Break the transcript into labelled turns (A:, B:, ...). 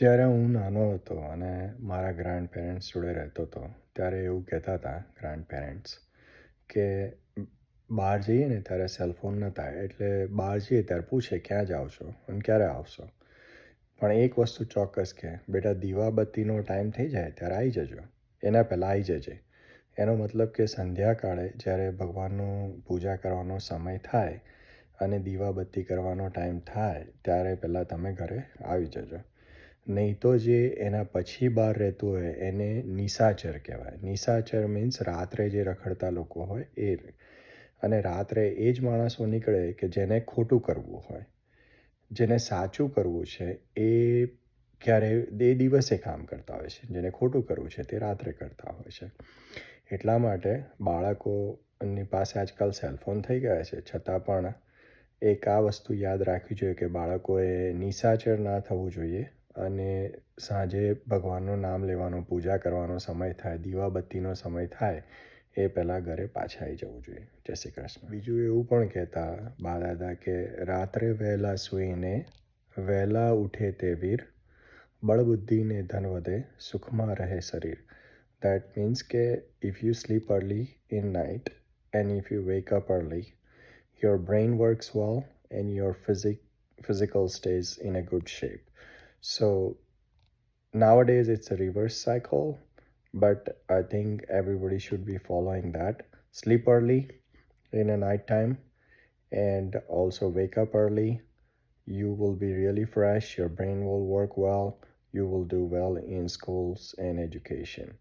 A: જ્યારે હું નાનો હતો અને મારા ગ્રાન્ડ પેરેન્ટ્સ જોડે રહેતો હતો ત્યારે એવું કહેતા હતા ગ્રાન્ડ પેરેન્ટ્સ કે બહાર જઈએ ને ત્યારે સેલફોન નહોતા એટલે બહાર જઈએ ત્યારે પૂછે ક્યાં જાઓ છો અને ક્યારે આવશો. પણ એક વસ્તુ ચોક્કસ કે બેટા દીવાબત્તીનો ટાઈમ થઈ જાય ત્યારે આવી જજો, એના પહેલાં આવી જજે. એનો મતલબ કે સંધ્યાકાળે જ્યારે ભગવાનનું પૂજા કરવાનો સમય થાય અને દીવાબત્તી કરવાનો ટાઈમ થાય ત્યારે પહેલાં તમે ઘરે આવી જજો. નહીં તો જે એના પછી બહાર રહેતું હોય એને નિશાચર કહેવાય. નિશાચર મીન્સ રાત્રે જે રખડતા લોકો હોય એ. અને રાત્રે એ જ માણસો નીકળે કે જેને ખોટું કરવું હોય. જેને સાચું કરવું છે એ એ દિવસે કામ કરતા હોય છે. જેને ખોટું કરવું છે તે રાત્રે કરતા હોય છે. એટલા માટે બાળકોની પાસે આજકાલ સેલફોન થઈ ગયા છે છતાં પણ એક આ વસ્તુ યાદ રાખવી જોઈએ કે બાળકોએ નિશાચર ના થવું જોઈએ અને સાંજે ભગવાનનું નામ લેવાનો, પૂજા કરવાનો સમય થાય, દીવાબત્તીનો સમય થાય એ પહેલાં ઘરે પાછા આવી જવું જોઈએ. જય શ્રી કૃષ્ણ. બીજું એવું પણ કહેતા બા દાદા કે રાત્રે વહેલા સૂઈને વહેલા ઉઠે તે વીર, બળબુદ્ધિને ધન વધે, સુખમાં રહે શરીર. That means કે if you sleep early in night and if you wake up early, your brain works well and your physical stays in a good shape. So nowadays it's a reverse cycle, but I think everybody should be following that. Sleep early in a night time and also wake up early. You will be really fresh, your brain will work well, you will do well in schools and education.